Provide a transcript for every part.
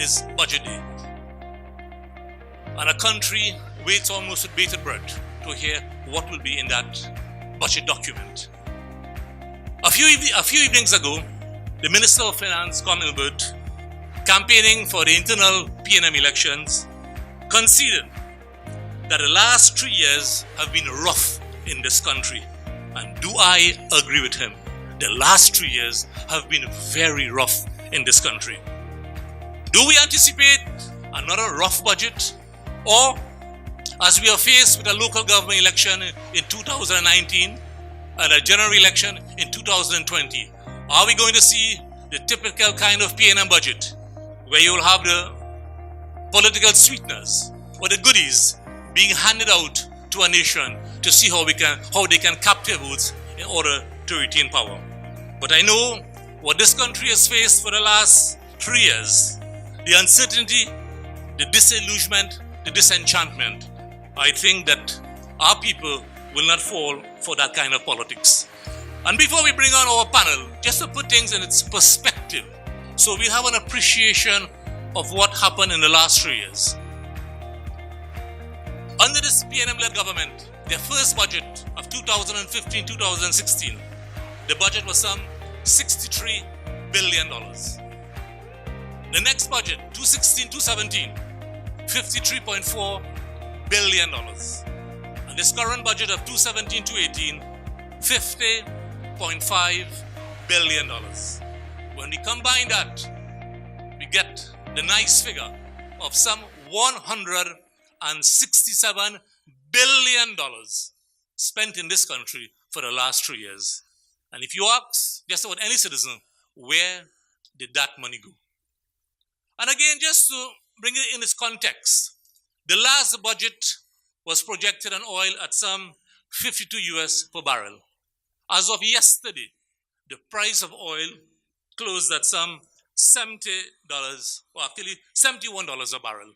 is Budget Day. And a country waits almost with bated breath to hear what will be in that budget document. A few evenings ago, the Minister of Finance, Commonwealth, campaigning for the internal PNM elections, conceded that the last 3 years have been rough in this country. And do I agree with him? The last 3 years have been very rough in this country. Do we anticipate another rough budget? Or, as we are faced with a local government election in 2019 and a general election in 2020, are we going to see the typical kind of PNM budget where you will have the political sweeteners or the goodies being handed out to a nation to see how they can capture votes in order to retain power? But I know what this country has faced for the last 3 years, the uncertainty, the disillusionment, the disenchantment. I think that our people will not fall for that kind of politics. And before we bring on our panel, just to put things in its perspective, so we have an appreciation of what happened in the last 3 years. Under this PNM-led government, their first budget of 2015-2016, the budget was some $63 billion. The next budget, 2016-2017, $53.4 billion. And this current budget of 2017-2018, $50.5 billion. When we combine that, we get the nice figure of some $167 billion spent in this country for the last 3 years. And if you ask just about any citizen, where did that money go? And again, just to bring it in its context, the last budget was projected on oil at some 52 US per barrel. As of yesterday, the price of oil closed at some $70, or actually $71 a barrel.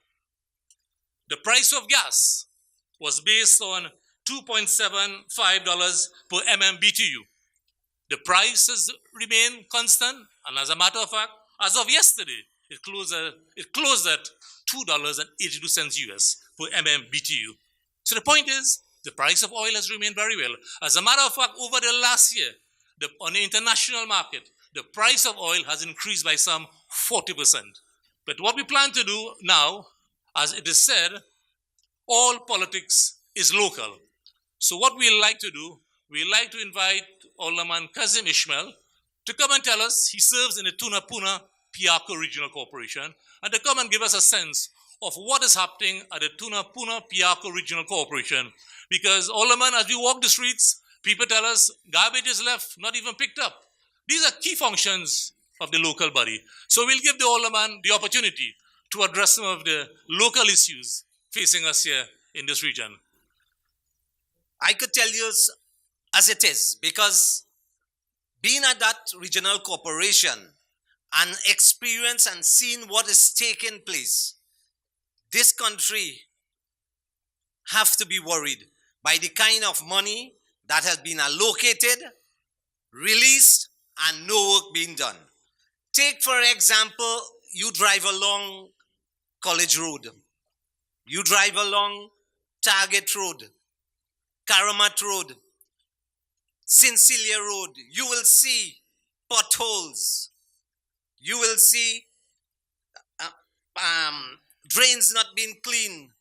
The price of gas was based on $2.75 per MMBTU. The prices remain constant, and as a matter of fact, as of yesterday, it closed at $2.82 US per MMBTU. So the point is, the price of oil has remained very well. As a matter of fact, over the last year, on the international market, the price of oil has increased by some 40%. But what we plan to do now, as it is said, all politics is local. So what we like to do, we like to invite Alderman Kazim Ishmael to come and tell us. He serves in the Tunapuna Piarco Regional Corporation, and to come and give us a sense of what is happening at the Tunapuna Piarco Regional Corporation. Because, Alderman, as we walk the streets, people tell us garbage is left, not even picked up. These are key functions of the local body. So we'll give the Alderman the opportunity to address some of the local issues facing us here in this region. I could tell you as it is, because being at that regional corporation and experience and seeing what is taking place, this country have to be worried by the kind of money that has been allocated, released, and no work being done. Take, for example, you drive along College Road. You drive along Target Road, Karamat Road, Cincilia Road. You will see potholes. You will see drains not being cleaned,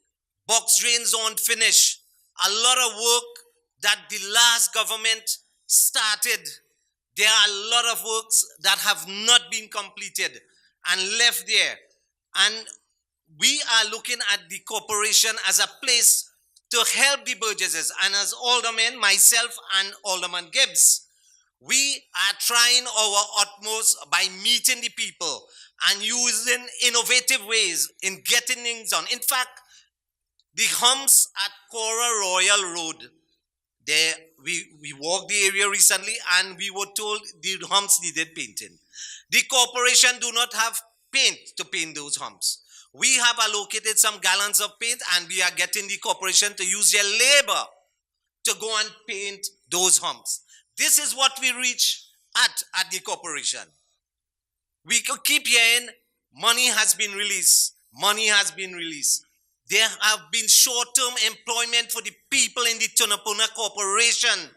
box drains aren't finished. A lot of work that the last government started. There are a lot of works that have not been completed and left there. And we are looking at the corporation as a place to help the Burgesses. And as Alderman, myself and Alderman Gibbs, we are trying our utmost by meeting the people and using innovative ways in getting things done. In fact, the humps at Cora Royal Road, there we walked the area recently and we were told the humps needed painting. The corporation do not have paint to paint those humps. We have allocated some gallons of paint and we are getting the corporation to use their labor to go and paint those humps. This is what we reach at the corporation. We could keep hearing Money has been released. Money has been released. There have been short-term employment for the people in the Tunapuna Corporation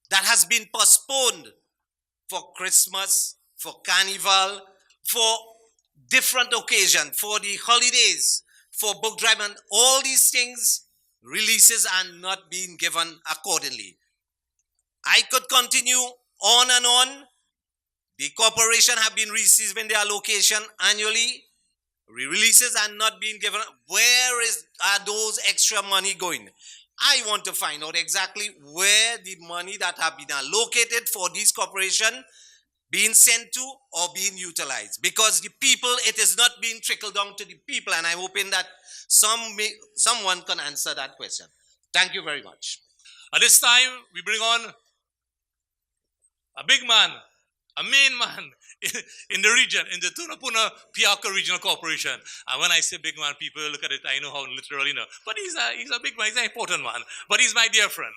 that has been postponed for Christmas, for Carnival, for different occasions, for the holidays, for book drive, and all these things, releases are not being given accordingly. I could continue on and on. The corporation have been receiving their allocation annually. Releases are not being given. Where are those extra money going? I want to find out exactly where the money that have been allocated for this corporation being sent to or being utilized. Because the people, it is not being trickled down to the people, and I'm hoping that someone can answer that question. Thank you very much. At this time, we bring on a big man, a main man in the region, in the Tunapuna Piarco Regional Corporation. And when I say big man, people look at it, I know how literally know. But he's a big man, he's an important man. But he's my dear friend.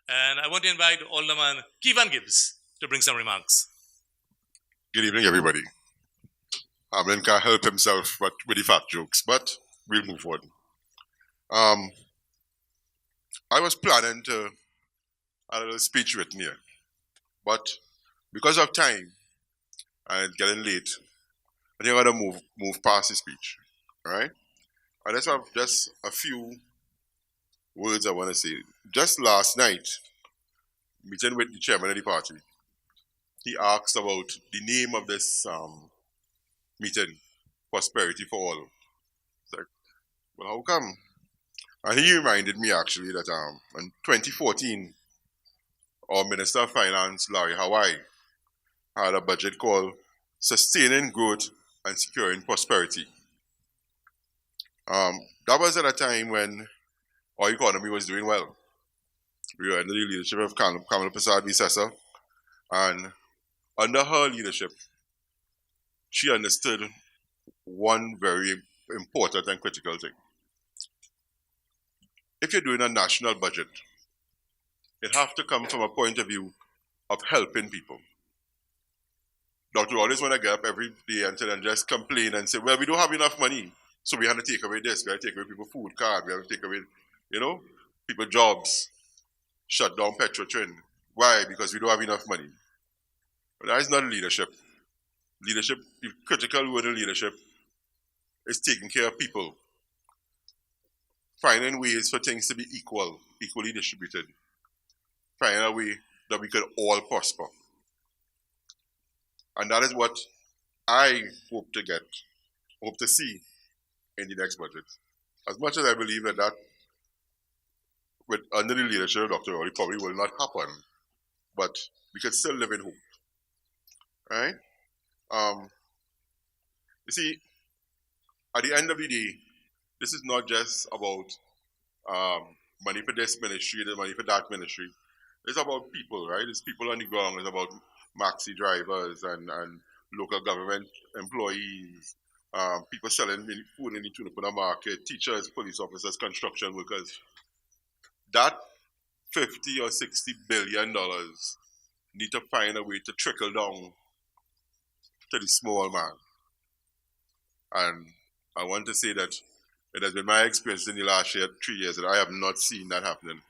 And I want to invite Alderman Kevan Gibbs to bring some remarks. Good evening, everybody. Alderman can't help himself with the fat jokes, but we'll move on. I was planning to have a little speech written here, but because of time and it's getting late, I think I'm gonna move past the speech. All right? I just have just a few words I want to say. Just last night, meeting with the chairman of the party, he asked about the name of this meeting, Prosperity for All. It's like, well, how come? And he reminded me actually that in 2014, our Minister of Finance, Larry Hawaii, had a budget called Sustaining Growth and Securing Prosperity. That was at a time when our economy was doing well. We were under the leadership of Persad-Bissessar, and under her leadership, she understood one very important and critical thing. If you're doing a national budget, it has to come from a point of view of helping people. Dr. always want to get up every day and just complain and say, well, we don't have enough money, so we have to take away this, we have to take away people food card, we have to take away, people jobs, shut down Petrotrin. Why? Because we don't have enough money. But that is not leadership. Leadership, the critical word in leadership is taking care of people. Finding ways for things to be equally distributed. Finding a way that we could all prosper. And that is what I hope to see in the next budget. As much as I believe that under the leadership of Dr. Rowley probably will not happen, but we can still live in hope. Right? You see, at the end of the day, this is not just about money for this ministry, the money for that ministry. It's about people, right? It's people on the ground. It's about maxi drivers and local government employees, people selling food in the Tunapuna market, teachers, police officers, construction workers. That $50 or $60 billion need to find a way to trickle down to the small man. And I want to say that it has been my experience in the last 3 years that I have not seen that happening.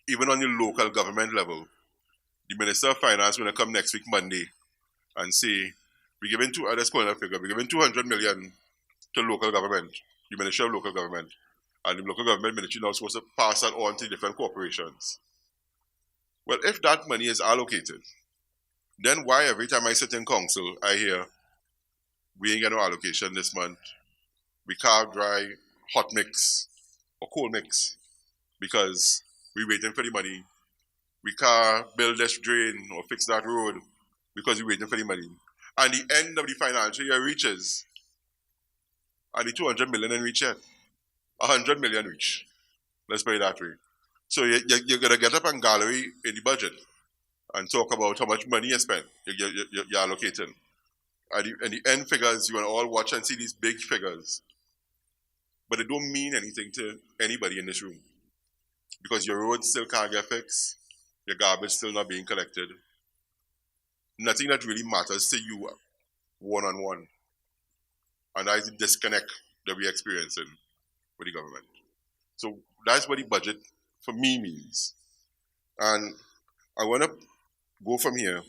Even on the local government level, the Minister of Finance will come next week, Monday, and say, we're giving we're giving 200 million to local government, the Ministry of Local Government. And the local government ministry now is supposed to pass that on to different corporations. Well, if that money is allocated, then why every time I sit in council, I hear, we ain't got no allocation this month. We can't dry hot mix or cold mix because we're waiting for the money. We can't build this drain or fix that road because we're waiting for the money. And the end of the financial year reaches, and the 200 million ain't reach yet. 100 million reach. Let's put it that way. So you're going to get up and gallery in the budget and talk about how much money you spent, you're allocating. And the end figures, you want to all watch and see these big figures. But they don't mean anything to anybody in this room. Because your roads still can't get fixed. Your garbage still not being collected. Nothing that really matters to you one-on-one. And that is the disconnect that we're experiencing with the government. So that's what the budget for me means. And I want to go from here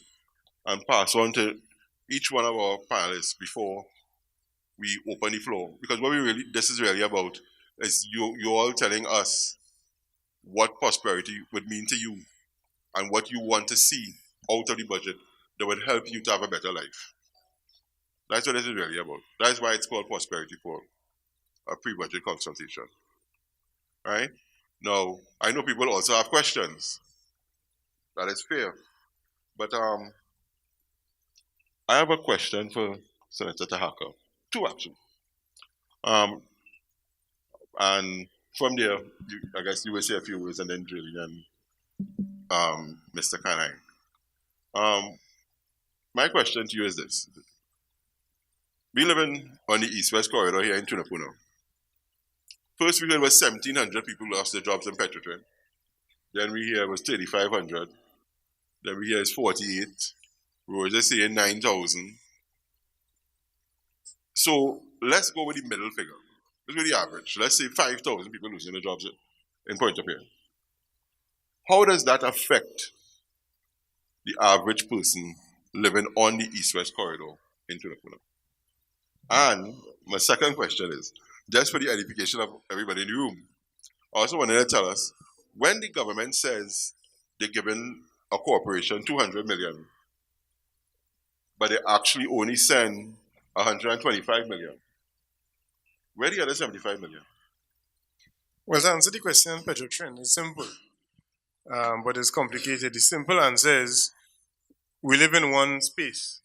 and pass on to each one of our panelists before we open the floor. Because what this is really about is you all telling us what prosperity would mean to you and what you want to see out of the budget that would help you to have a better life. That's what this is really about. That's why it's called prosperity for a pre-budget consultation. Right? Now, I know people also have questions. That is fair. But I have a question for Senator Tahaka. Two, actually. And from there, I guess you will say a few words, and then Julie and Mr. Kanai. My question to you is this. We live on the east-west corridor here in Tunapuna. First we heard was 1,700 people lost their jobs in Petrotrin. Then we hear it was 3,500. Then we hear it's 48. We were just saying 9,000. So let's go with the middle figure. Let's go with the average. Let's say 5,000 people losing their jobs in Point-of-Peer. How does that affect the average person living on the east-west corridor in Tunapuna? And my second question is, just for the edification of everybody in the room, I also wanted to tell us, when the government says they're giving a corporation 200 million, but they actually only send 125 million, where the other 75 million? Well, to answer the question on Petrotrin, it's simple, but it's complicated. The simple answer is, we live in one space.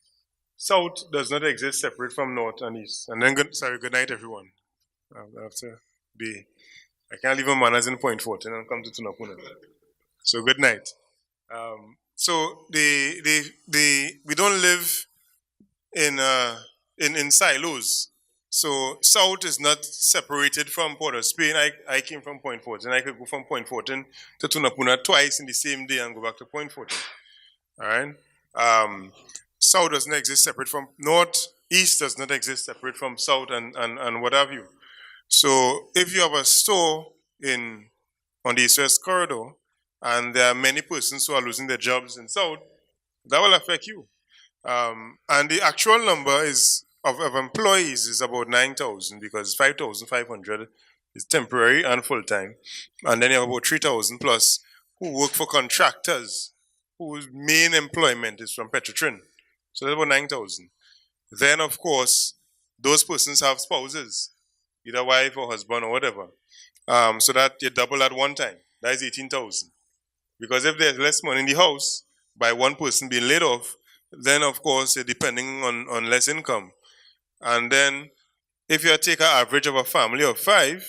South does not exist separate from North and East. And then, good night, everyone. I have to be, I can't leave my manners in Point Fortin and come to Tunapuna. So good night. So we don't live in silos. So South is not separated from Port of Spain. I came from Point Fortin. I could go from Point Fortin to Tunapuna twice in the same day and go back to Point Fortin. All right. South does not exist separate from North. East does not exist separate from South and what have you. So if you have a store on the East-West corridor and there are many persons who are losing their jobs in South, that will affect you. And the actual number of employees is about 9,000 because 5,500 is temporary and full-time. And then you have about 3,000 plus who work for contractors whose main employment is from Petrotrin. So that's about 9,000. Then, of course, those persons have spouses, either wife or husband or whatever. So that you double at one time. That is 18,000. Because if there's less money in the house by one person being laid off, then, of course, you're depending on less income. And then, if you take an average of a family of 3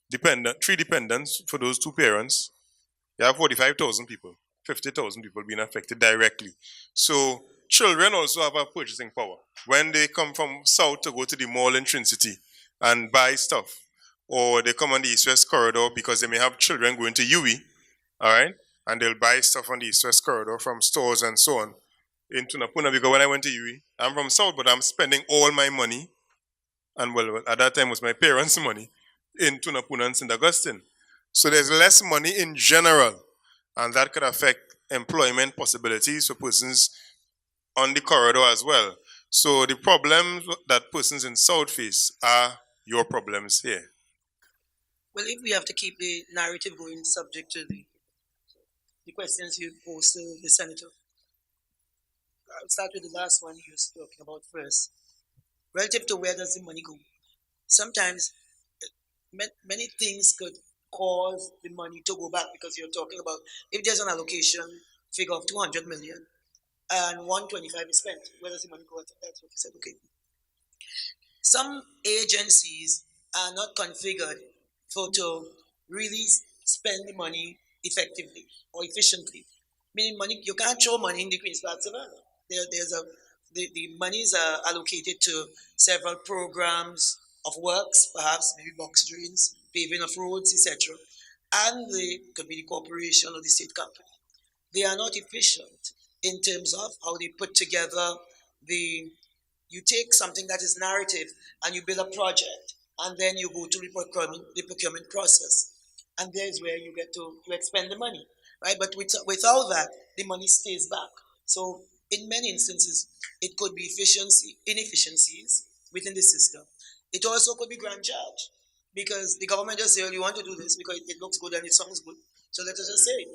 dependents for those two parents, you have 45,000 people, 50,000 people being affected directly. So, children also have a purchasing power. When they come from South to go to the mall in Trin-City and buy stuff, or they come on the East-West corridor because they may have children going to UE, all right, and they'll buy stuff on the East-West corridor from stores and so on in Tunapuna, because when I went to UE, I'm from South, but I'm spending all my money, and well, at that time it was my parents' money, in Tunapuna and St. Augustine. So there's less money in general, and that could affect employment possibilities for persons on the corridor as well. So the problems that persons in South face are your problems here. Well, if we have to keep the narrative going subject to the questions you posed to the Senator, I'll start with the last one you were talking about first. Relative to where does the money go? Sometimes many things could cause the money to go back, because you're talking about, if there's an allocation figure of 200 million, and 125 is spent, where does the money go? That's what you said, okay. Some agencies are not configured to really spend the money effectively or efficiently. Meaning money, you can't throw money in the Queen's Park Savannah. The monies are allocated to several programs of works, perhaps maybe box drains, paving of roads, etc. And they could be the corporation or the state company. They are not efficient in terms of how they put together the You take something that is narrative and you build a project, and then you go to the procurement process, and there's where you get to expend the money, right? But without that, the money stays back. So in many instances, it could be inefficiencies within the system. It also could be grand charge, because the government just say, "Oh, you want to do this because it looks good and it sounds good." So let us just say,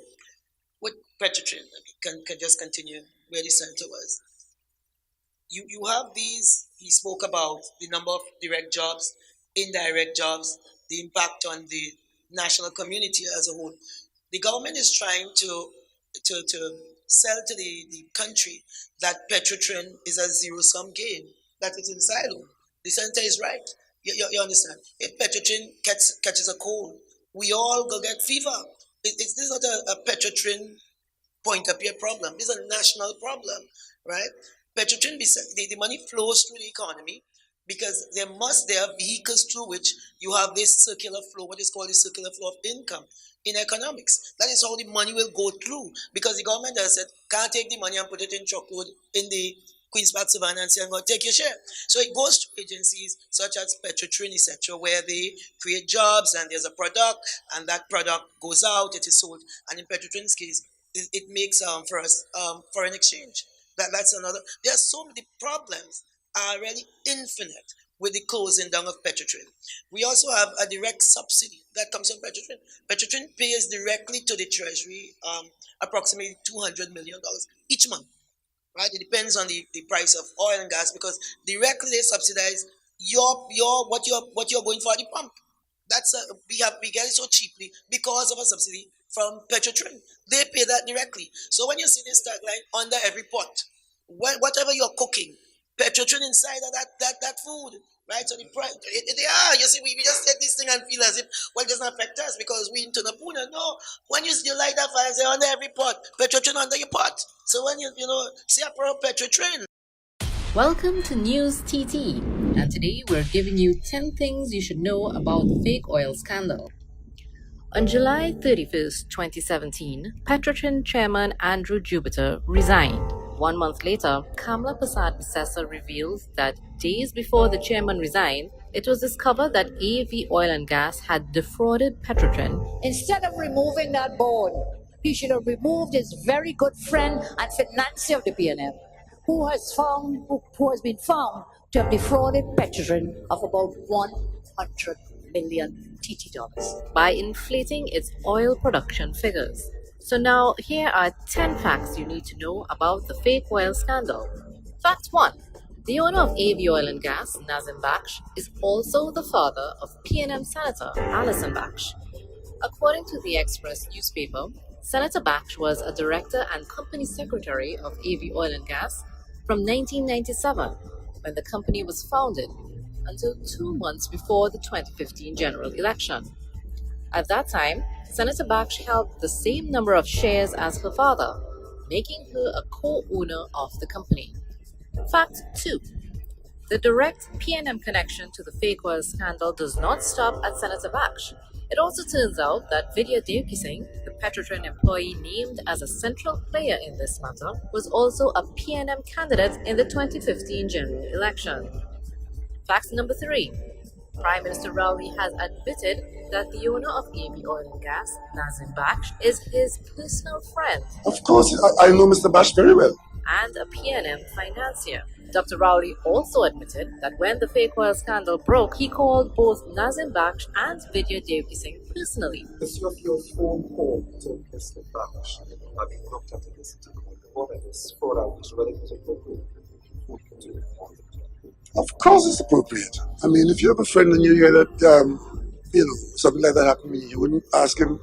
with Petrotrin, can just continue where the senator was. You have these. He spoke about the number of direct jobs, indirect jobs, the impact on the national community as a whole. The government is trying to sell to the country that Petrotrin is a zero-sum game, that it's in silo. The senator is right. You understand? If Petrotrin catches a cold, we all go get fever. This is not a Petrotrin point of view problem. This is a national problem, right? Petrotrin, the money flows through the economy because there are vehicles through which you have this circular flow, what is called the circular flow of income in economics. That is how the money will go through, because the government has said, can't take the money and put it in truckload in the Queen's Park Savannah and say, I'm going to take your share. So it goes to agencies such as Petrotrin, etc., where they create jobs and there's a product, and that product goes out, it is sold. And in Petrotrin's case, it makes for us foreign exchange. That's another. There are so many problems are really infinite with the closing down of Petrotrin. We also have a direct subsidy that comes from Petrotrin. Petrotrin pays directly to the Treasury approximately $200 million each month. Right? It depends on the price of oil and gas, because directly they subsidize what you're going for at the pump. We get it so cheaply because of a subsidy from Petrotrin. They pay that directly. So when you see this tagline under every pot, whatever you're cooking, Petrotrin inside of that food, right? So the price, you see, we just take this thing and feel as if, well, it doesn't affect us because we in Tunapuna. No, when you light that fire, say under every pot, Petrotrin under your pot. So when you see a pro Petrotrin. Welcome to News TT, and today we're giving you 10 things you should know about the fake oil scandal. On July 31st, 2017, Petrotrin chairman Andrew Jupiter resigned. 1 month later, Persad-Bissessar reveals that days before the chairman resigned, it was discovered that AV Oil and Gas had defrauded Petrotrin. Instead of removing that board, he should have removed his very good friend and financier of the PNM, who has been found to have defrauded Petrotrin of about $100 million TT dollars by inflating its oil production figures. So now here are 10 facts you need to know about the fake oil scandal. Fact 1. The owner of AV Oil and Gas, Nazim Baksh, is also the father of PNM Senator Alison Baksh. According to the Express newspaper, Senator Baksh was a director and company secretary of AV Oil and Gas from 1997, when the company was founded, until 2 months before the 2015 general election. At that time, Senator Baksh held the same number of shares as her father, making her a co-owner of the company. Fact 2. The direct PNM connection to the fake oil scandal does not stop at Senator Baksh. It also turns out that Vidya Devkising, the Petrotrin employee named as a central player in this matter, was also a PNM candidate in the 2015 general election. Fact number 3. Prime Minister Rowley has admitted that the owner of AV Oil and Gas, Nazim Baksh, is his personal friend. Of course, I know Mr. Baksh very well. And a PNM financier. Dr. Rowley also admitted that when the fake oil scandal broke, he called both Nazim Baksh and Vidya Devkising personally. Is your phone call to Mr. Baksh having looked at this whether this fraud is whether it is appropriate? Of course it's appropriate. I mean, if you have a friend and you hear that, something like that happened to me, you wouldn't ask him,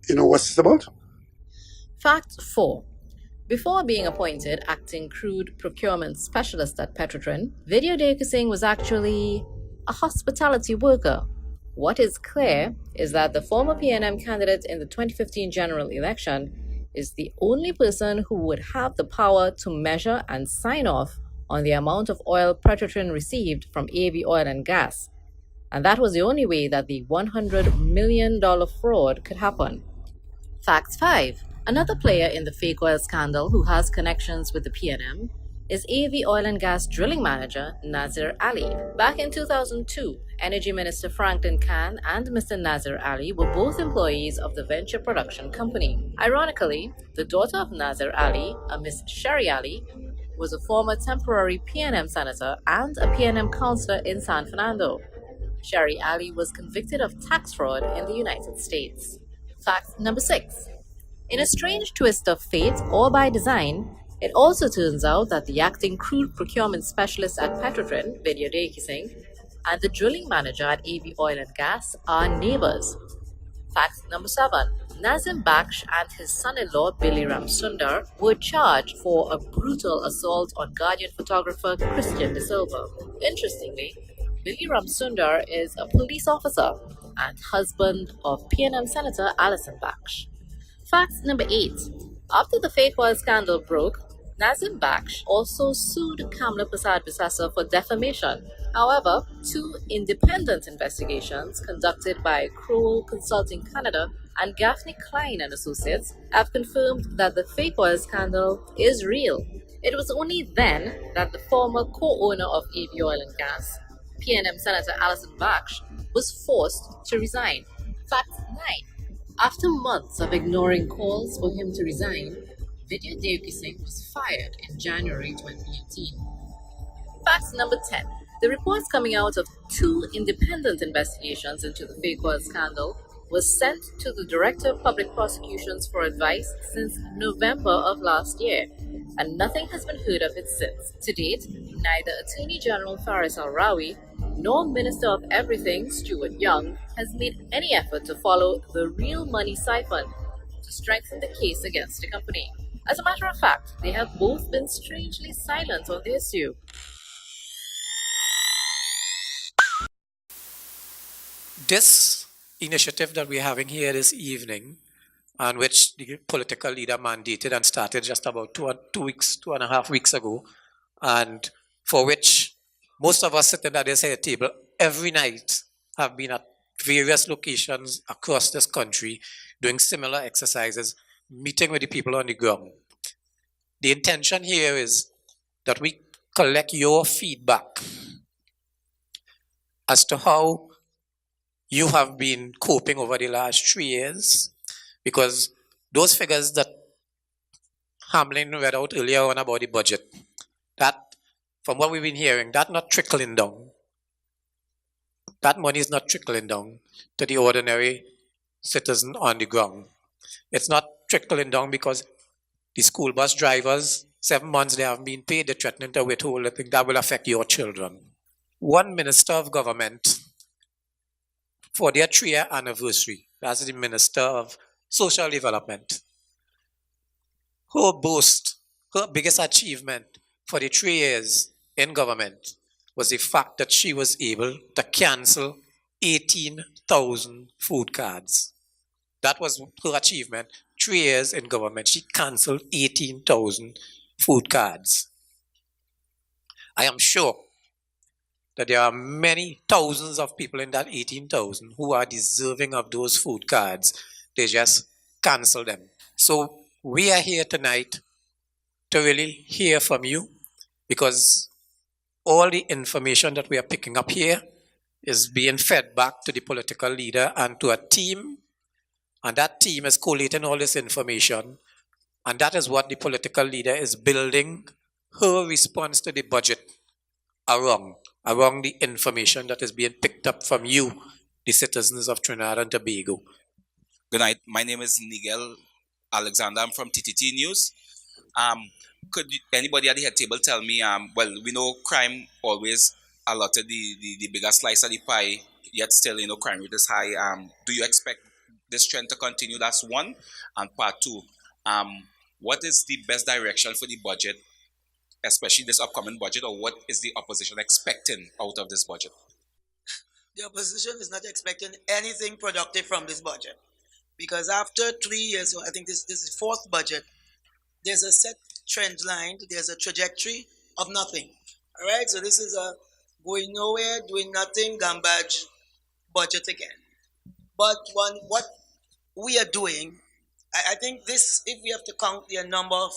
what's this about? Fact 4. Before being appointed acting crude procurement specialist at Petrotrin, Vidya Devkising was actually a hospitality worker. What is clear is that the former PNM candidate in the 2015 general election is the only person who would have the power to measure and sign off on the amount of oil Petrotrin received from AV Oil and Gas. And that was the only way that the $100 million fraud could happen. Fact 5. Another player in the fake oil scandal who has connections with the PNM is AV Oil and Gas Drilling Manager Nazir Ali. Back in 2002, Energy Minister Franklin Khan and Mr. Nazir Ali were both employees of the venture production company. Ironically, the daughter of Nazir Ali, a Miss Sherry Ali, was a former temporary PNM senator and a PNM councillor in San Fernando. Sherry Ali was convicted of tax fraud in the United States. Fact number 6. In a strange twist of fate or by design, it also turns out that the acting crude procurement specialist at Petrotrin, Vidya Dekising, and the drilling manager at AV Oil and Gas are neighbors. Fact number 7. Nazim Baksh and his son-in-law Billy Ram Sundar were charged for a brutal assault on Guardian photographer Christian De Silva. Interestingly, Billy Ram Sundar is a police officer and husband of PNM Senator Alison Baksh. Fact number 8. After the fake oil scandal broke, Nazim Baksh also sued Kamla Persad-Bissessar for defamation. However, 2 independent investigations conducted by Kroll Consulting Canada and Gaffney Klein and Associates have confirmed that the fake oil scandal is real. It was only then that the former co-owner of AV Oil and Gas, PNM Senator Alison Baksh, was forced to resign. Fact 9. After months of ignoring calls for him to resign, Vidya Devkising was fired in January 2018. Fact number 10. The reports coming out of 2 independent investigations into the fake oil scandal was sent to the Director of Public Prosecutions for advice since November of last year, and nothing has been heard of it since. To date, neither Attorney General Faris Al-Rawi nor Minister of Everything Stuart Young has made any effort to follow the real money siphon to strengthen the case against the company. As a matter of fact, they have both been strangely silent on the issue. This initiative that we're having here this evening, and which the political leader mandated and started just about 2.5 weeks ago, and for which most of us sitting at this here table every night have been at various locations across this country doing similar exercises, meeting with the people on the ground. The intention here is that we collect your feedback as to how you have been coping over the last 3 years, because those figures that Hamlin read out earlier on about the budget, that, from what we've been hearing, that not trickling down. That money is not trickling down to the ordinary citizen on the ground. It's not trickling down because the school bus drivers, 7 months they haven't been paid, they're threatening to withhold. I think that will affect your children. One minister of government, for their 3-year anniversary, that's the Minister of Social Development, her boast, her biggest achievement for the 3 years in government was the fact that she was able to cancel 18,000 food cards. That was her achievement. 3 years in government, she cancelled 18,000 food cards. I am sure that there are many thousands of people in that 18,000 who are deserving of those food cards. They just cancel them. So we are here tonight to really hear from you, because all the information that we are picking up here is being fed back to the political leader and to a team, and that team is collating all this information, and that is what the political leader is building her response to the budget around the information that is being picked up from you, the citizens of Trinidad and Tobago. Good night. My name is Nigel Alexander. I'm from TTT News. Could anybody at the head table tell me, well, we know crime always allotted the bigger slice of the pie, yet still, crime rate is high. Do you expect this trend to continue? That's one. And part two, what is the best direction for the budget, especially this upcoming budget, or what is the opposition expecting out of this budget? The opposition is not expecting anything productive from this budget, because after 3 years, so I think this is 4th budget, there's a set trend line, there's a trajectory of nothing. All right, so this is a going nowhere, doing nothing, garbage budget again. But what we are doing, I think this, if we have to count the number of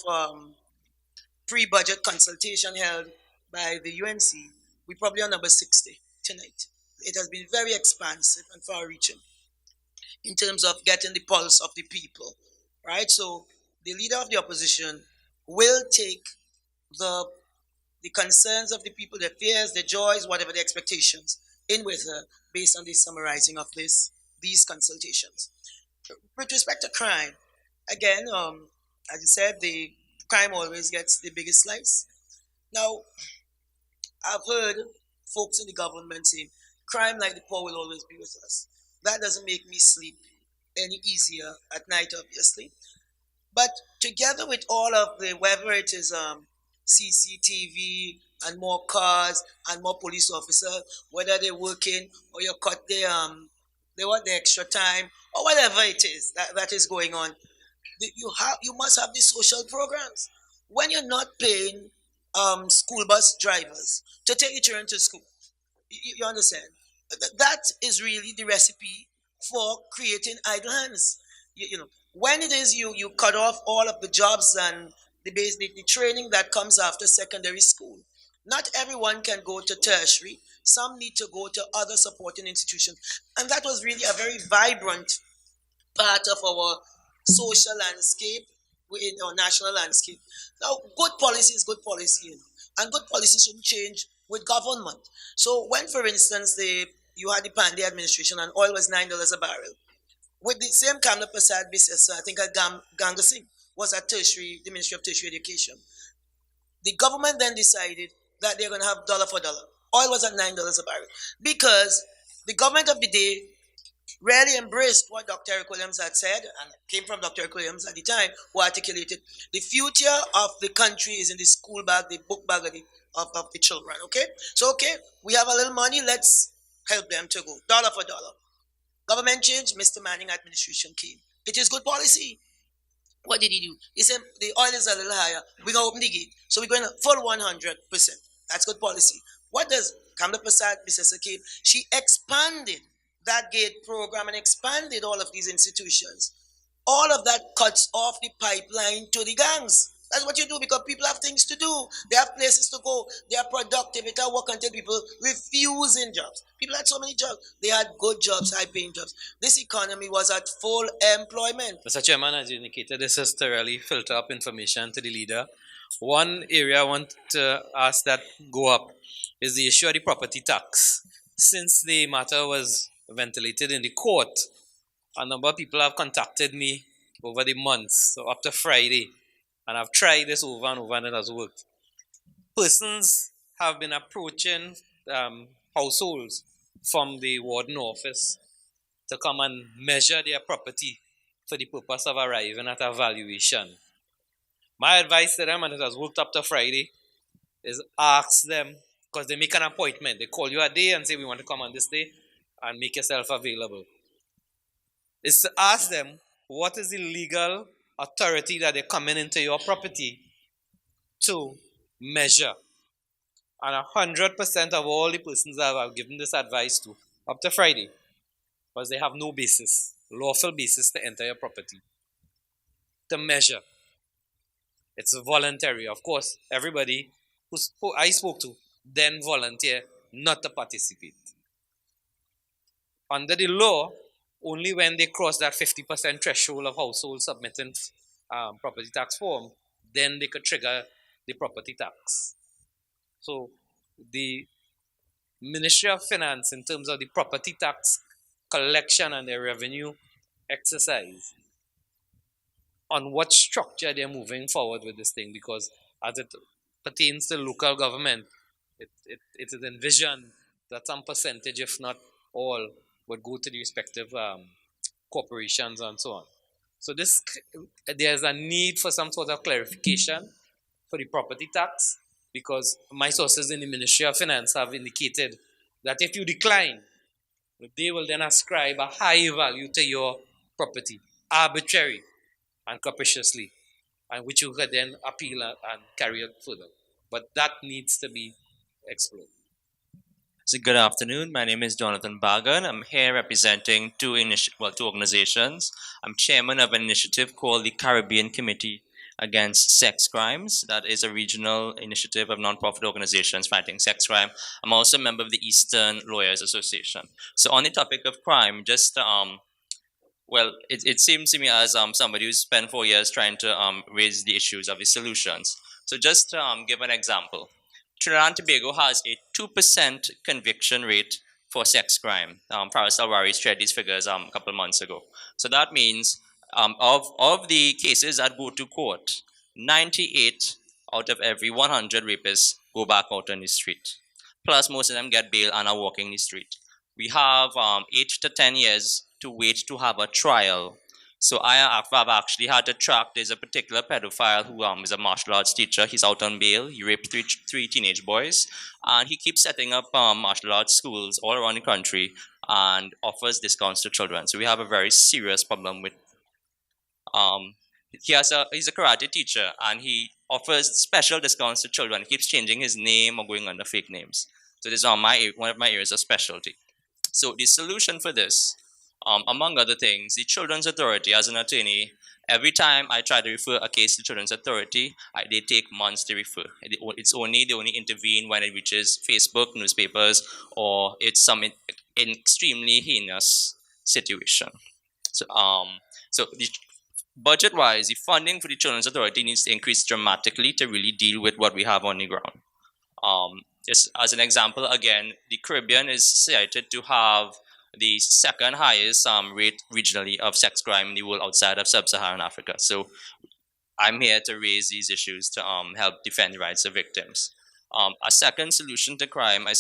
pre-budget consultation held by the UNC, we probably are number 60 tonight. It has been very expansive and far-reaching in terms of getting the pulse of the people, right? So the leader of the opposition will take the concerns of the people, their fears, their joys, whatever the expectations, in with her based on the summarizing of these consultations. With respect to crime, again, as you said, the crime always gets the biggest slice. Now, I've heard folks in the government saying, crime like the poor will always be with us. That doesn't make me sleep any easier at night, obviously. But together with all of the, whether it is CCTV and more cars and more police officers, whether they're working or you cut they want the extra time or whatever it is that is going on, you must have the social programs. When you're not paying school bus drivers to take your children to school, you understand? That is really the recipe for creating idle hands. You know, when it is you cut off all of the jobs and the training that comes after secondary school, not everyone can go to tertiary. Some need to go to other supporting institutions. And that was really a very vibrant part of our social landscape, in our national landscape. Now, good policy is good policy, and good policy shouldn't change with government. So when, for instance, you had the Pandey administration and oil was $9 a barrel, with the same Kamla Persad-Bissessar, I think Ganga Singh was at tertiary, the Ministry of Tertiary Education. The government then decided that they're going to have dollar for dollar. Oil was at $9 a barrel because the government of the day really embraced what Dr. Eric Williams had said, and came from Dr. Eric Williams at the time, who articulated the future of the country is in the school bag, the book bag of the children, okay? So, okay, we have a little money, let's help them to go, dollar for dollar. Government change, Mr. Manning administration came. It is good policy. What did he do? He said, the oil is a little higher, we're going to open the gate. So we're going to full 100%. That's good policy. What does Kamla Persad-Bissessar came? She expanded that gate program and expanded all of these institutions. All of that cuts off the pipeline to the gangs. That's what you do because people have things to do. They have places to go. They are productive. It are work until people refusing jobs. People had so many jobs. They had good jobs, high-paying jobs. This economy was at full employment. Mr. Chairman, as you indicated, this is to really filter up information to the leader. One area I want to ask that go up is the issue of the property tax. Since the matter was ventilated in the court, a number of people have contacted me over the months, so up to Friday, and I've tried this over and over and it has worked. Persons have been approaching households from the warden office to come and measure their property for the purpose of arriving at a valuation. My advice to them, and it has worked up to Friday, is ask them, because they make an appointment. They call you a day and say, we want to come on this day, and make yourself available. Is to ask them, what is the legal authority that they're coming into your property to measure? And 100% of all the persons that I've given this advice to, up to Friday, because they have no basis, lawful basis to enter your property, to measure. It's voluntary. Of course, everybody who I spoke to then volunteer not to participate. Under the law, only when they cross that 50% threshold of households submitting property tax form, then they could trigger the property tax. So the Ministry of Finance, in terms of the property tax collection and their revenue exercise, on what structure they're moving forward with this thing, because as it pertains to local government, it is envisioned that some percentage, if not all, would go to the respective corporations and so on. So there's a need for some sort of clarification for the property tax, because my sources in the Ministry of Finance have indicated that if you decline, they will then ascribe a high value to your property, arbitrary and capriciously, and which you could then appeal and carry it further. But that needs to be explored. So good afternoon. My name is Jonathan Bagan. I'm here representing two organizations. I'm chairman of an initiative called the Caribbean Committee against sex crimes. That is a regional initiative of nonprofit organizations fighting sex crime. I'm also a member of the Eastern Lawyers Association. So on the topic of crime, just well, it seems to me as somebody who's spent 4 years trying to raise the issues of the solutions. So just to give an example, Trinidad and Tobago has a 2% conviction rate for sex crime. Faris Alwari shared these figures a couple of months ago. So that means of the cases that go to court, 98 out of every 100 rapists go back out on the street. Plus, most of them get bail and are walking the street. We have 8 to 10 years to wait to have a trial. So I have actually had to track, there's a particular pedophile who is a martial arts teacher. He's out on bail. He raped three teenage boys. And he keeps setting up martial arts schools all around the country and offers discounts to children. So we have a very serious problem with, he's a karate teacher and he offers special discounts to children. He keeps changing his name or going under fake names. So this is one of my areas of specialty. So the solution for this, among other things, the Children's Authority, as an attorney, every time I try to refer a case to Children's Authority, they take months to refer. They only intervene when it reaches Facebook, newspapers, or it's some extremely heinous situation. So the budget-wise, the funding for the Children's Authority needs to increase dramatically to really deal with what we have on the ground. Just as an example, again, the Caribbean is cited to have the second highest rate regionally of sex crime in the world outside of sub-Saharan Africa. So I'm here to raise these issues to help defend the rights of victims. A second solution to crime, I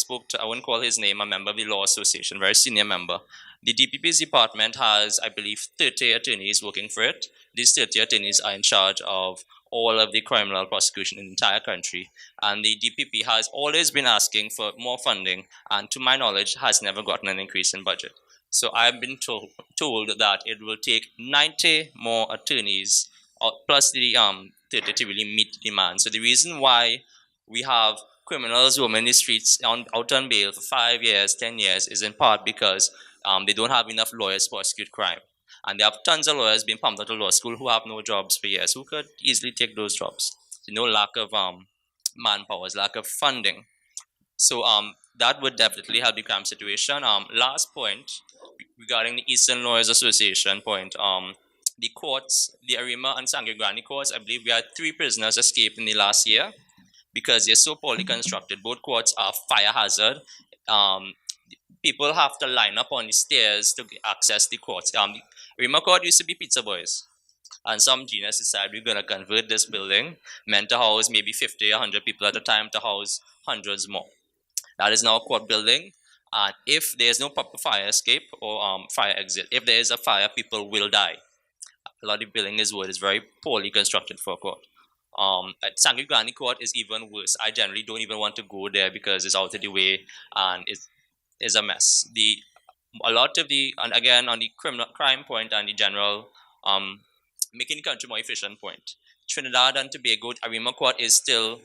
wouldn't call his name, a member of the Law Association, very senior member. The DPP's department has, I believe, 30 attorneys working for it. These 30 attorneys are in charge of all of the criminal prosecution in the entire country. And the DPP has always been asking for more funding, and to my knowledge, has never gotten an increase in budget. So I've been told that it will take 90 more attorneys, plus the 30 to really meet demand. So the reason why we have criminals roaming the streets out on bail for 5 years, 10 years, is in part because they don't have enough lawyers to prosecute crime. And there are tons of lawyers being pumped out of law school who have no jobs for years, who could easily take those jobs. So no lack of manpower, lack of funding. So that would definitely help the crime situation. Last point, regarding the Eastern Lawyers Association point, the courts, the Arima and Sangre courts, I believe we had 3 prisoners escaped in the last year because they're so poorly constructed. Both courts are fire hazard. People have to line up on the stairs to access the courts. Arima Court used to be pizza boys. And some genius decided we're going to convert this building, meant to house maybe 50, 100 people at a time, to house hundreds more. That is now a court building. And if there's no proper fire escape or fire exit, if there is a fire, people will die. A lot of the building is very poorly constructed for a court. At Sangre Grande Court is even worse. I generally don't even want to go there because it's out of the way and it's a mess. A lot of and again, on the crime point and the general making the country more efficient point, Trinidad and Tobago, Arima Court is still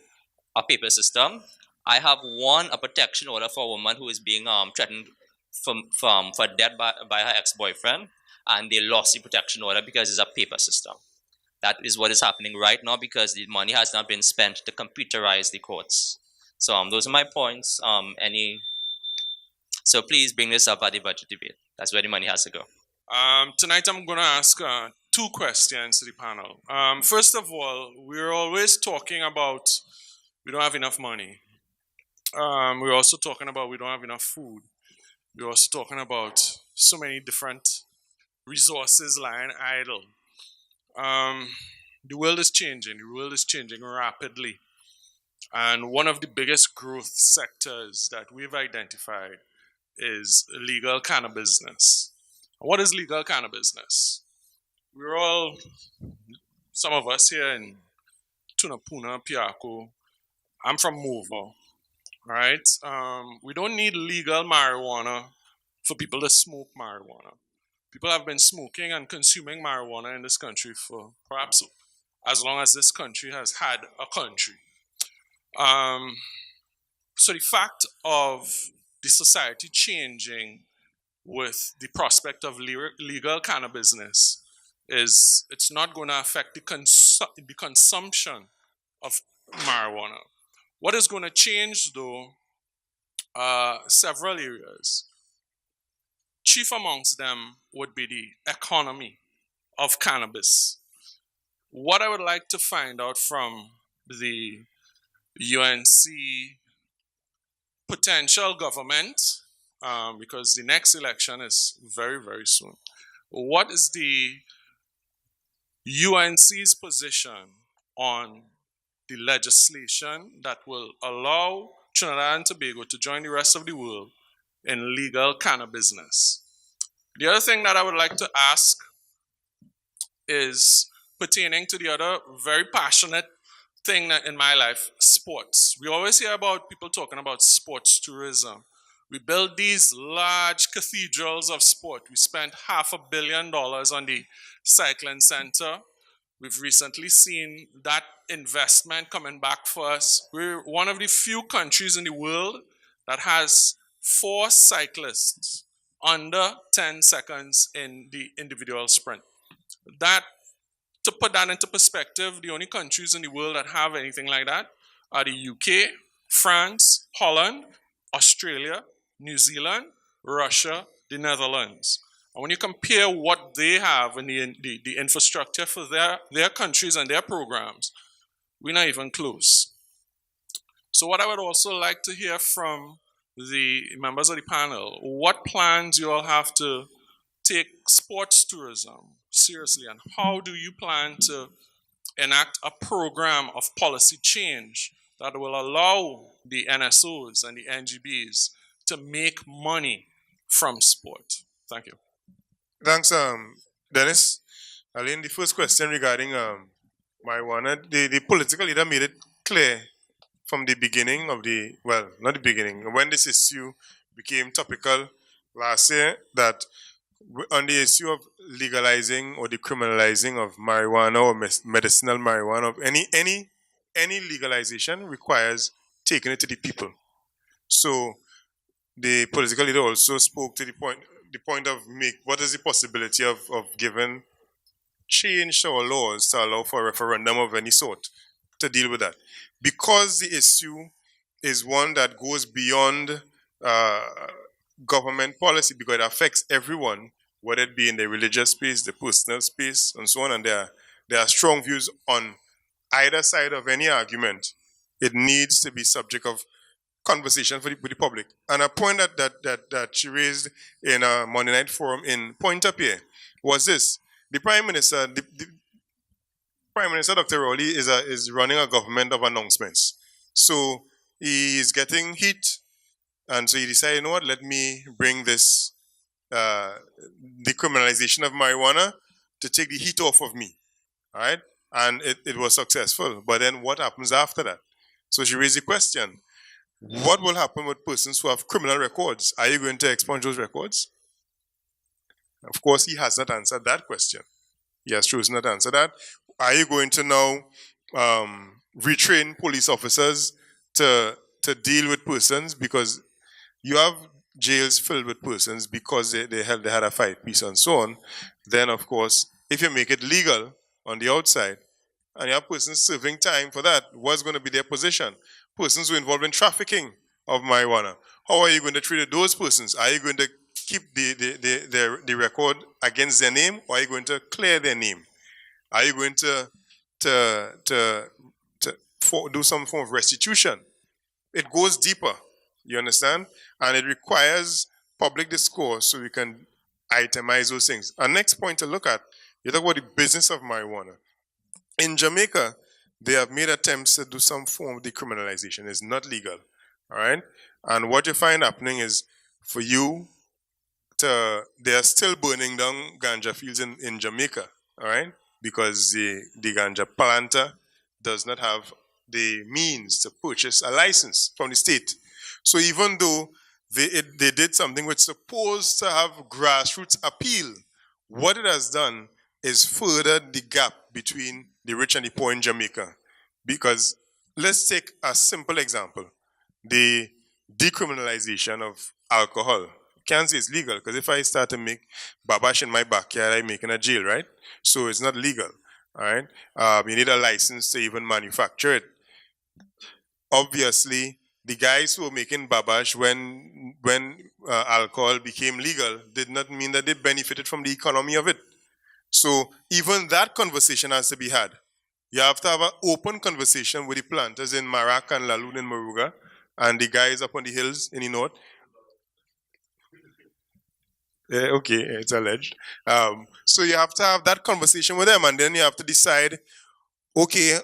a paper system. I have won a protection order for a woman who is being threatened for death by her ex-boyfriend, and they lost the protection order because it's a paper system. That is what is happening right now because the money has not been spent to computerize the courts. So those are my points. So please bring this up at the budget debate. That's where the money has to go. Tonight I'm going to ask 2 questions to the panel. First of all, we're always talking about we don't have enough money. We're also talking about we don't have enough food. We're also talking about so many different resources lying idle. The world is changing. The world is changing rapidly. And one of the biggest growth sectors that we've identified is legal cannabis business. What is legal cannabis business? We're all, some of us here in Tunapuna, Piarco. I'm from Movo, right? We don't need legal marijuana for people to smoke marijuana. People have been smoking and consuming marijuana in this country for perhaps as long as this country has had a country. So the fact of the society changing with the prospect of legal cannabis business is it's not going to affect the consumption of marijuana. What is going to change, though, several areas. Chief amongst them would be the economy of cannabis. What I would like to find out from the UNC potential government, because the next election is very, very soon. What is the UNC's position on the legislation that will allow Trinidad and Tobago to join the rest of the world in legal cannabis business? The other thing that I would like to ask is pertaining to the other very passionate thing that in my life, sports. We always hear about people talking about sports tourism. We build these large cathedrals of sport. We spent $500 million on the cycling center. We've recently seen that investment coming back for us. We're one of the few countries in the world that has 4 cyclists under 10 seconds in the individual sprint. That, to put that into perspective, the only countries in the world that have anything like that are the UK, France, Holland, Australia, New Zealand, Russia, the Netherlands. And when you compare what they have in the infrastructure for their countries and their programs, we're not even close. So what I would also like to hear from the members of the panel, what plans you all have to take sports tourism seriously, and how do you plan to enact a program of policy change that will allow the NSOs and the NGBs to make money from sport? Thank you. Thanks, Dennis. Aline, the first question regarding marijuana, the political leader made it clear from the beginning of the, well, not the beginning, when this issue became topical last year, that on the issue of legalizing or decriminalizing of marijuana or medicinal marijuana, of any legalization requires taking it to the people. So the political leader also spoke to the point of what is the possibility of giving change to our laws to allow for a referendum of any sort to deal with that. Because the issue is one that goes beyond government policy, because it affects everyone, whether it be in the religious space, the personal space, and so on, and there are strong views on either side of any argument. It needs to be subject of conversation with the public. And a point that she raised in a Monday Night Forum in Point Up here was this: the Prime Minister, Prime Minister Dr. Rowley is running a government of announcements. So he is getting heat, and so he decided, you know what, let me bring this decriminalization of marijuana to take the heat off of me. All right? And it was successful. But then what happens after that? So she raised the question, what will happen with persons who have criminal records? Are you going to expunge those records? Of course, he has not answered that question. He has chosen not to answer that. Are you going to now retrain police officers to deal with persons? Because you have jails filled with persons because they had a fight piece and so on. Then, of course, if you make it legal on the outside, and you have persons serving time for that, what's going to be their position? Persons who are involved in trafficking of marijuana. How are you going to treat those persons? Are you going to keep the record against their name, or are you going to clear their name? Are you going to do some form of restitution? It goes deeper, you understand? And it requires public discourse so we can itemize those things. Our next point to look at, you talk about the business of marijuana. In Jamaica, they have made attempts to do some form of decriminalization. It's not legal, all right? And what you find happening is, for you they are still burning down ganja fields in Jamaica, all right? Because the ganja planter does not have the means to purchase a license from the state. So even though they did something which is supposed to have grassroots appeal, what it has done is furthered the gap between the rich and the poor in Jamaica. Because let's take a simple example, the decriminalization of alcohol, can't say it's legal, because if I start to make babash in my backyard, I'm making a jail, right? So it's not legal, all right? You need a license to even manufacture it. Obviously, the guys who were making babash when alcohol became legal did not mean that they benefited from the economy of it. So even that conversation has to be had. You have to have an open conversation with the planters in Marak and Laloon and Maruga and the guys up on the hills in the north. Okay, it's alleged. So you have to have that conversation with them, and then you have to decide, okay,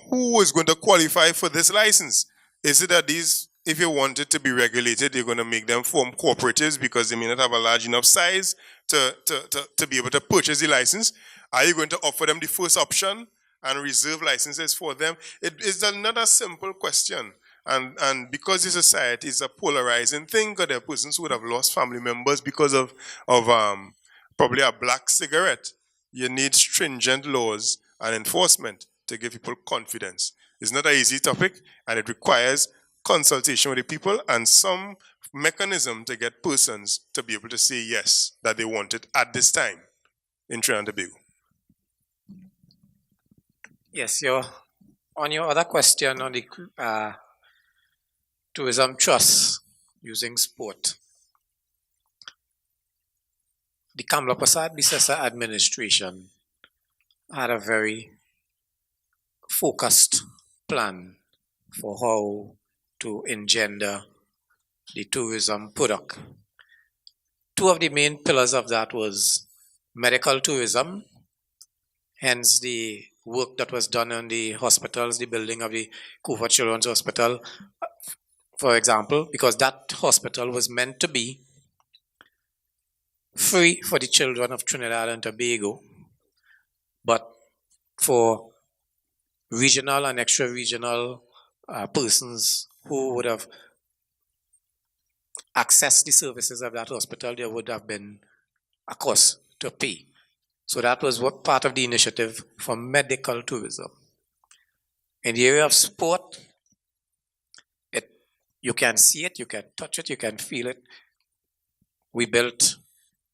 who is going to qualify for this license? Is it that these, if you want it to be regulated, you're going to make them form cooperatives because they may not have a large enough size to be able to purchase the license? Are you going to offer them the first option and reserve licenses for them? It is not a simple question. And because the society is a polarizing thing, because there are persons who would have lost family members because of probably a black cigarette, you need stringent laws and enforcement to give people confidence. It's not an easy topic, and it requires consultation with the people and some mechanism to get persons to be able to say yes, that they want it at this time in Trinidad and Tobago. Yes, on your other question on the tourism trust using sport. The Persad-Bissessar administration had a very focused plan for how to engender the tourism product. Two of the main pillars of that was medical tourism, hence the work that was done on the hospitals, the building of the Kufa Children's Hospital, for example, because that hospital was meant to be free for the children of Trinidad and Tobago, but for regional and extra-regional persons who would have accessed the services of that hospital, there would have been a cost to pay. So that was what part of the initiative for medical tourism. In the area of sport, you can see it, you can touch it, you can feel it. We built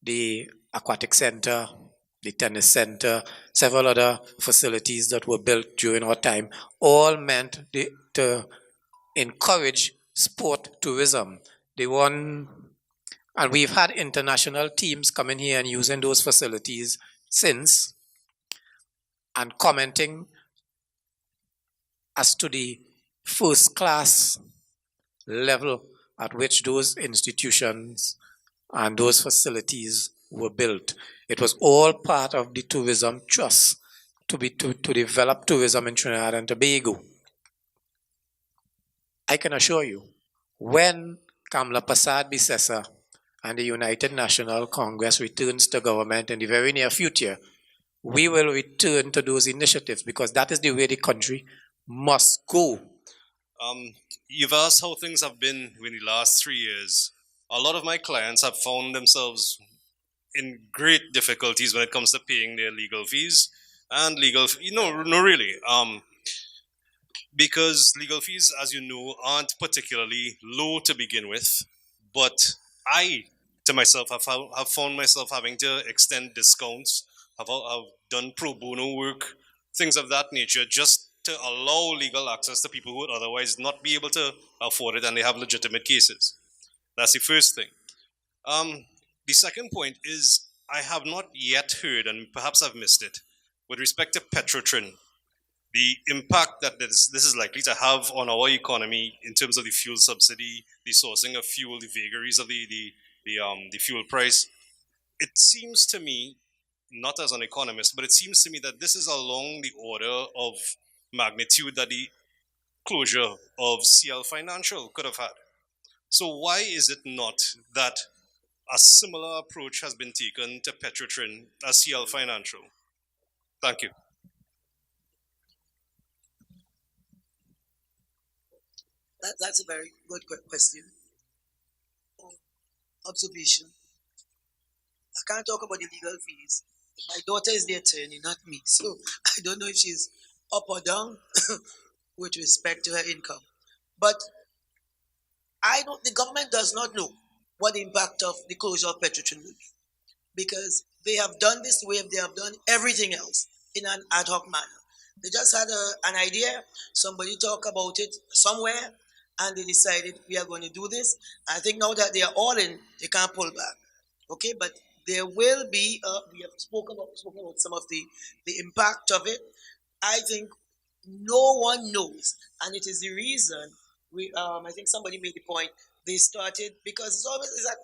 the aquatic center, the tennis center, several other facilities that were built during our time, all meant to encourage sport tourism. And we've had international teams coming here and using those facilities since, and commenting as to the first class level at which those institutions and those facilities were built. It was all part of the tourism trust to develop tourism in Trinidad and Tobago. I can assure you, when Kamla Persad-Bissessar and the United National Congress returns to government in the very near future, we will return to those initiatives because that is the way the country must go. You've asked how things have been in the last 3 years. A lot of my clients have found themselves in great difficulties when it comes to paying their legal fees. And because legal fees, as you know, aren't particularly low to begin with. But I, to myself, have found myself having to extend discounts, have done pro bono work, things of that nature, just to allow legal access to people who would otherwise not be able to afford it and they have legitimate cases. That's the first thing. The second point is I have not yet heard, and perhaps I've missed it, with respect to Petrotrin, the impact that this is likely to have on our economy in terms of the fuel subsidy, the sourcing of fuel, the vagaries of the fuel price. It seems to me, not as an economist, but it seems to me that this is along the order of magnitude that the closure of CL Financial could have had. So why is it not that a similar approach has been taken to Petrotrin as CL Financial? Thank you. That's a very good question. Observation. I can't talk about the legal fees. My daughter is the attorney, not me. So I don't know if she's up or down with respect to her income. But the government does not know what the impact of the closure of Petrotrin will be. Because they have done this the way they have done everything else in an ad hoc manner. They just had an idea, somebody talked about it somewhere, and they decided we are going to do this. I think now that they are all in, they can't pull back. Okay, but there will be, we have spoken about some of the impact of it. I think no one knows, and it is the reason I think somebody made the point. They started because it's always a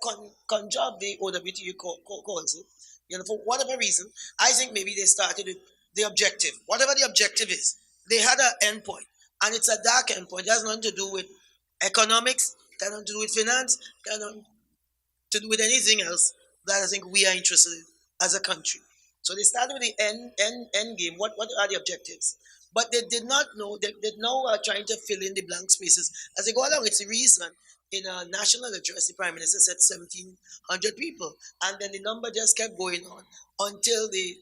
con job the OWTU calls it. You know, for whatever reason, I think maybe they started with the objective. Whatever the objective is, they had an end point, and it's a dark end point. It has nothing to do with economics, it has nothing to do with finance, it has nothing to do with anything else that I think we are interested in as a country. So they started with the end game. What are the objectives? But they did not know. They now are trying to fill in the blank spaces as they go along. It's the reason in a national address, the Prime Minister said 1,700 people, and then the number just kept going on until the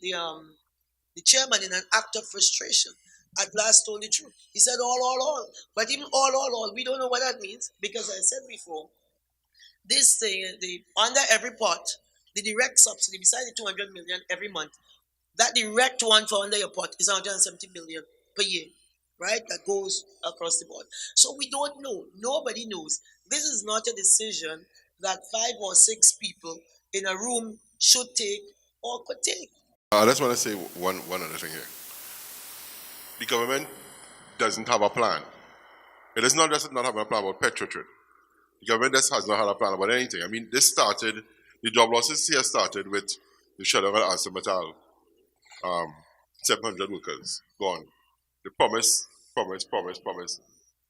chairman, in an act of frustration, at last told the truth. He said all. But even all, we don't know what that means because I said before, this thing, under every pot, the direct subsidy, besides the 200 million every month, that direct one for under your pot is 170 million per year, right? That goes across the board. So we don't know. Nobody knows. This is not a decision that 5 or 6 people in a room should take or could take. I just want to say one other thing here. The government doesn't have a plan. It is not just not having a plan about Petrotrin. The government just has not had a plan about anything. I mean, this started, the job losses here started with the shutdown at ArcelorMittal. 700 workers gone. They promise.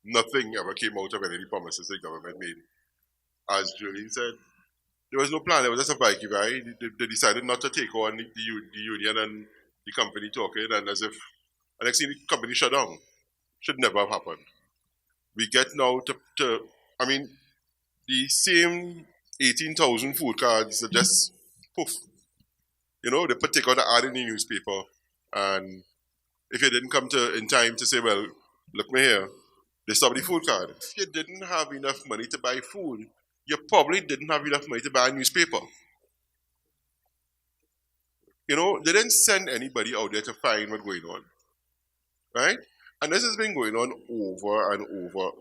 Nothing ever came out of any of the promises the government made. As Julie said, there was no plan. There was just a bike ride. They decided not to take on the union and the company talking, and as if the next thing the company shut down. Should never have happened. We get now to I mean, the same 18,000 food cards are just poof. You know, they take out the ad in the newspaper, and if you didn't come in time to say, well, look me here, they stop the food card. If you didn't have enough money to buy food, you probably didn't have enough money to buy a newspaper. You know, they didn't send anybody out there to find what's going on. Right? And this has been going on over and over.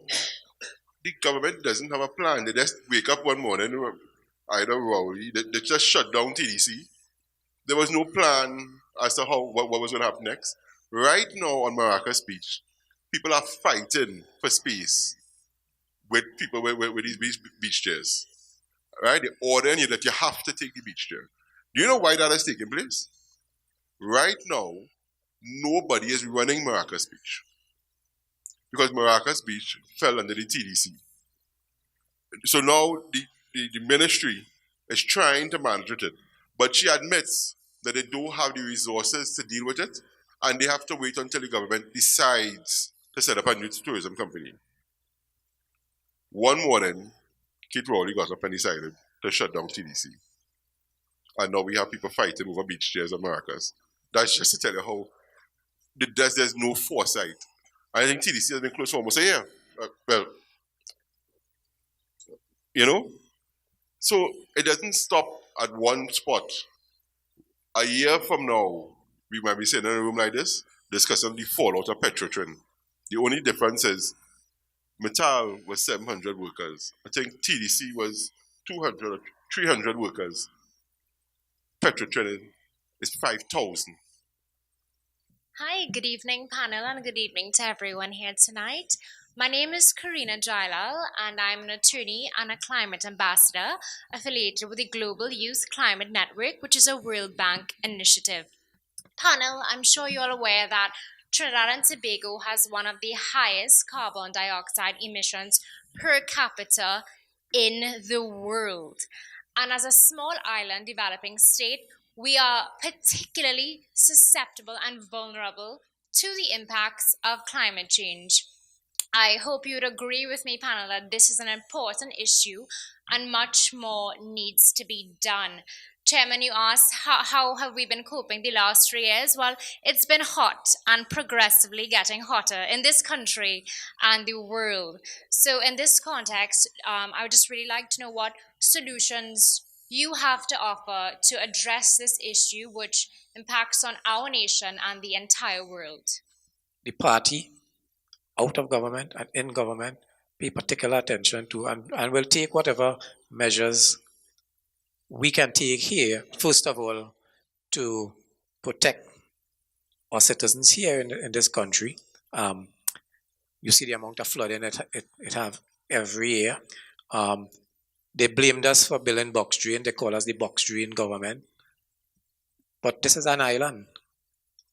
The government doesn't have a plan. They just wake up one morning, either rowdy, they just shut down TDC. There was no plan as to what was going to happen next. Right now on Maracas Beach, people are fighting for space with people with these beach chairs. Right? They order you that you have to take the beach chair. Do you know why that is taking place? Right now, nobody is running Maracas Beach because Maracas Beach fell under the TDC. So now the ministry is trying to manage it, but she admits that they don't have the resources to deal with it, and they have to wait until the government decides to set up a new tourism company. One morning, Kate Rowley got up and decided to shut down TDC. And now we have people fighting over beach chairs and Maracas. That's just to tell you how there's no foresight. I think TDC has been closed for almost a year. Well, you know? So it doesn't stop at one spot. A year from now, we might be sitting in a room like this, discussing the fallout of Petrotrin. The only difference is Mittal was 700 workers. I think TDC was 200 or 300 workers. Petrotrin is 5,000. Hi, good evening, panel, and good evening to everyone here tonight. My name is Karina Jailal, and I'm an attorney and a climate ambassador affiliated with the Global Youth Climate Network, which is a World Bank initiative. Panel, I'm sure you're all aware that Trinidad and Tobago has one of the highest carbon dioxide emissions per capita in the world. And as a small island developing state, we are particularly susceptible and vulnerable to the impacts of climate change. I hope you'd agree with me, panel, that this is an important issue and much more needs to be done. Chairman, you asked how have we been coping the last 3 years? Well, it's been hot and progressively getting hotter in this country and the world. So in this context, I would just really like to know what solutions you have to offer to address this issue which impacts on our nation and the entire world. The party, out of government and in government, pay particular attention to and will take whatever measures we can take here, first of all, to protect our citizens here in this country. You see the amount of flooding it have every year. They blamed us for building box drain. They call us the box drain government. But this is an island,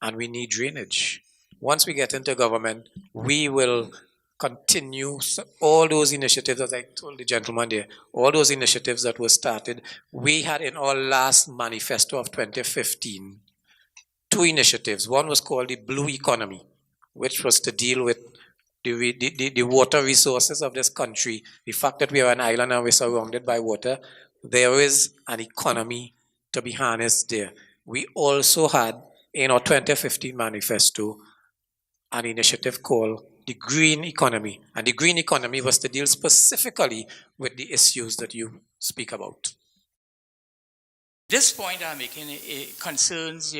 and we need drainage. Once we get into government, we will continue all those initiatives, as I told the gentleman there, all those initiatives that were started. We had in our last manifesto of 2015, 2 initiatives. One was called the Blue Economy, which was to deal with the water resources of this country. The fact that we are an island and we're surrounded by water, there is an economy to be harnessed there. We also had in our 2015 manifesto an initiative called the Green Economy. And the Green Economy was to deal specifically with the issues that you speak about. This point I'm making concerns,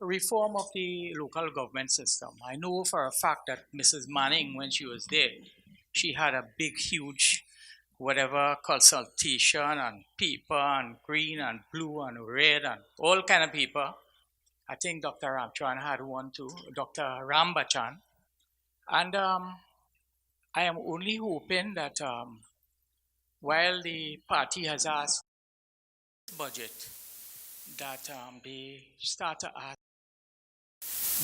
reform of the local government system. I know for a fact that Mrs. Manning, when she was there, she had a big, huge, whatever, consultation and people and green and blue and red and all kind of people. I think Dr. Ramchan had one too, Dr. Rambachan. And I am only hoping that while the party has asked budget, that they start to ask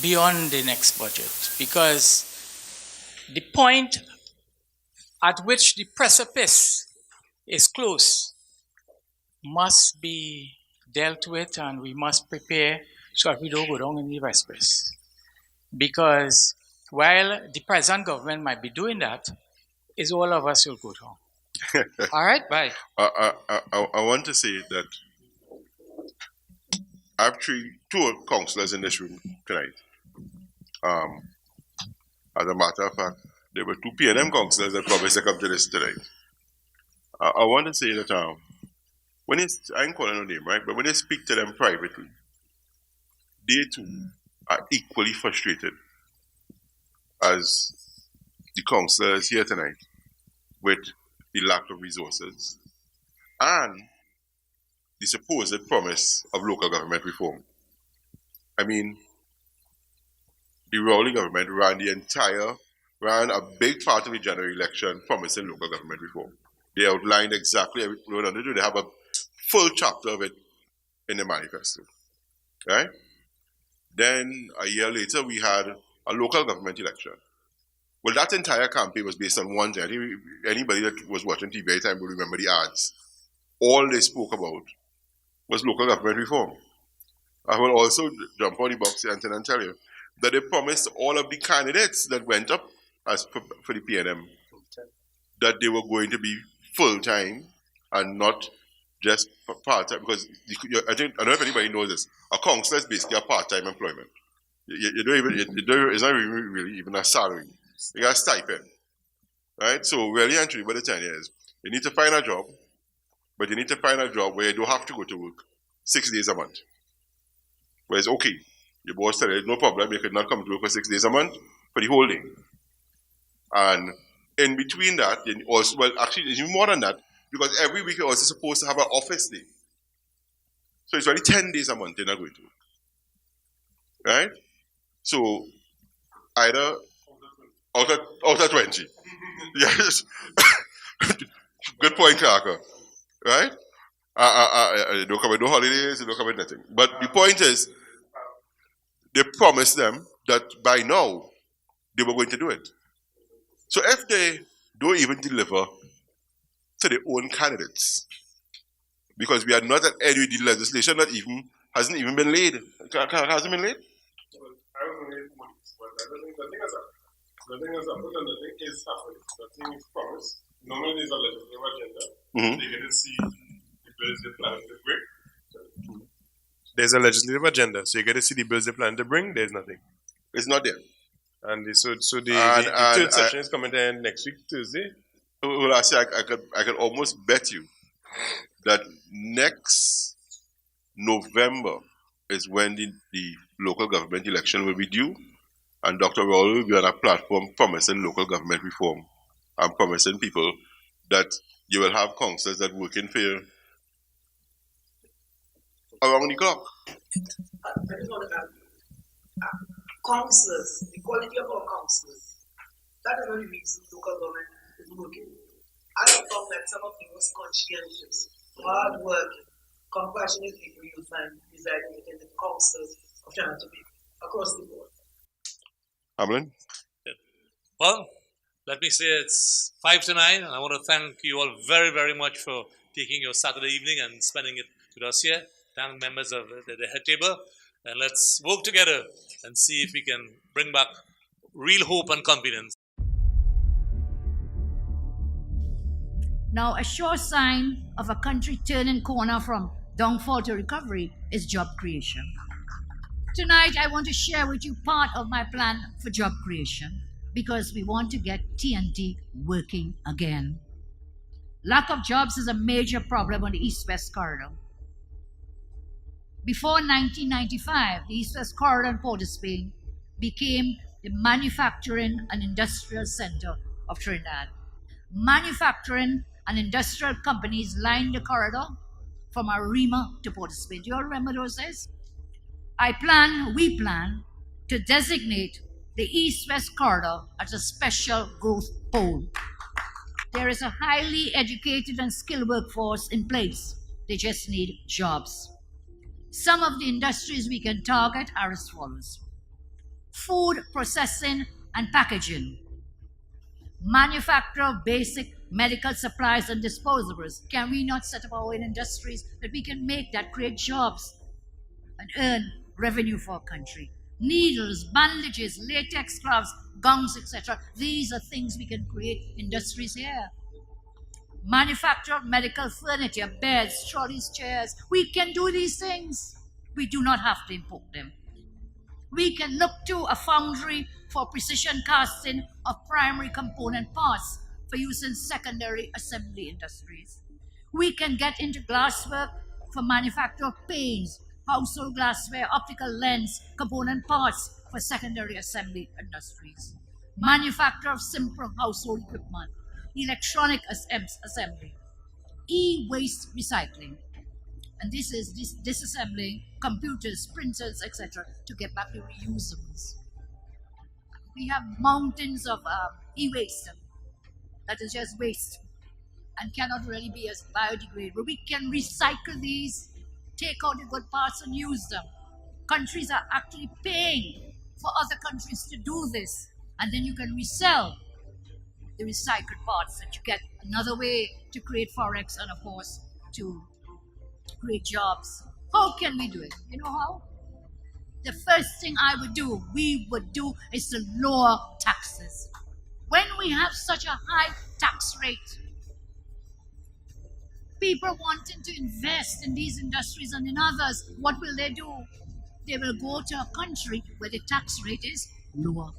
beyond the next budget. Because the point at which the precipice is close must be dealt with, and we must prepare so that we don't go down in the precipice. Because while the present government might be doing that, is all of us will go down. All right, bye. I want to say that I have two councillors in this room tonight. As a matter of fact, there were 2 PNM councillors that promised to come to this tonight. I want to say that when I ain't calling no name, right? But when they speak to them privately, they too are equally frustrated as the councillors here tonight with the lack of resources and the supposed promise of local government reform. I mean, the Rowley government ran a big part of the general election promising local government reform. They outlined exactly what they want to do. They have a full chapter of it in the manifesto, right? Then a year later, we had a local government election. Well, that entire campaign was based on one thing. I think anybody that was watching TV at the time will remember the ads. All they spoke about was local government reform. I will also jump on the box and tell you that they promised all of the candidates that went up as for the PNM that they were going to be full-time and not just part-time. Because I don't know if anybody knows this. A councillor is basically a part-time employment. It's not really even a salary. You got a stipend. Right? So really and truly, what the 10 years, you need to find a job, but you need to find a job where you don't have to go to work 6 days a month. Where it's okay. Your boss said, no problem, you could not come to work for 6 days a month for the whole day. And in between that, also, well, actually, it's even more than that, because every week you're also supposed to have an office day. So it's only 10 days a month you're not going to work. Right? So either out of 20. Yes. Good point, Clarker. Right? You don't come with no holidays, you don't come with nothing. But the point is, they promised them that by now they were going to do it. So if they don't even deliver to their own candidates, because we are not at any the legislation that hasn't even been laid. Hasn't been laid? Well, I was only 8 months, but I don't think the thing is nothing is happening. The thing is promised. Normally there's a legislative agenda. They get to see the bills they plan to bring. There's a legislative agenda, so you get to see the bills they plan to bring. There's nothing. It's not there. And the third session is coming in next week, Thursday. Well, I say I could almost bet you that next November is when the local government election will be due, and Dr. Raul will be on a platform promising local government reform and promising people that you will have councillors that work in fair around the clock. Councillors, the quality of our councillors, that is one of the reasons local government is working. I have found that some of the most conscientious, hard-working, compassionate people you find residing in the councils of Toronto across the board. Hamlin? Well, let me say it's 5 to 9, and I want to thank you all very, very much for taking your Saturday evening and spending it with us here. Thank members of the head table, and let's work together and see if we can bring back real hope and confidence. Now, a sure sign of a country turning corner from downfall to recovery is job creation. Tonight, I want to share with you part of my plan for job creation because we want to get TNT working again. Lack of jobs is a major problem on the East-West corridor. Before 1995, the East-West corridor in Port of Spain became the manufacturing and industrial center of Trinidad. Manufacturing and industrial companies lined the corridor from Arima to Port of Spain. Do you all remember those days? We plan to designate the East-West corridor as a special growth pole. There is a highly educated and skilled workforce in place. They just need jobs. Some of the industries we can target are as follows: food processing and packaging, manufacture of basic medical supplies and disposables. Can we not set up our own industries that we can make that create jobs and earn revenue for our country? Needles, bandages, latex gloves, gowns, etc. These are things we can create industries here. Manufacture of medical furniture, beds, trolleys, chairs. We can do these things. We do not have to import them. We can look to a foundry for precision casting of primary component parts for use in secondary assembly industries. We can get into glasswork for manufacture of paints, household glassware, optical lens, component parts for secondary assembly industries. Manufacture of simple household equipment, electronic assembly, e-waste recycling. And this is disassembling computers, printers, etc. to get back to reusables. We have mountains of e-waste that is just waste and cannot really be as biodegradable. We can recycle these, take out the good parts and use them. Countries are actually paying for other countries to do this, and then you can resell the recycled parts that you get. Another way to create forex and, of course, to create jobs. How can we do it? You know how? The first thing we would do is to lower taxes. When we have such a high tax rate, people wanting to invest in these industries and in others, what will they do? They will go to a country where the tax rate is lower.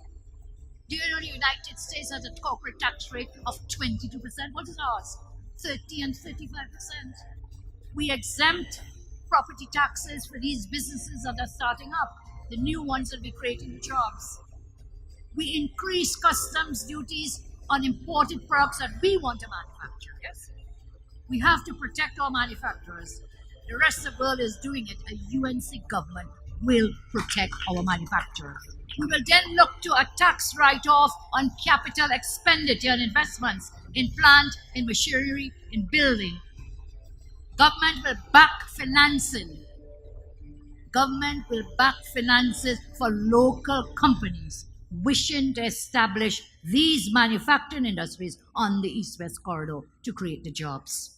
Do you know the United States has a corporate tax rate of 22%? What is ours? 30 and 35%. We exempt property taxes for these businesses that are starting up, the new ones that will be creating jobs. We increase customs duties on imported products that we want to manufacture, yes? We have to protect our manufacturers. The rest of the world is doing it. A UNC government will protect our manufacturers. We will then look to a tax write-off on capital expenditure and investments in plant, in machinery, in building. Government will back financing. Government will back finances for local companies wishing to establish these manufacturing industries on the East-West corridor to create the jobs.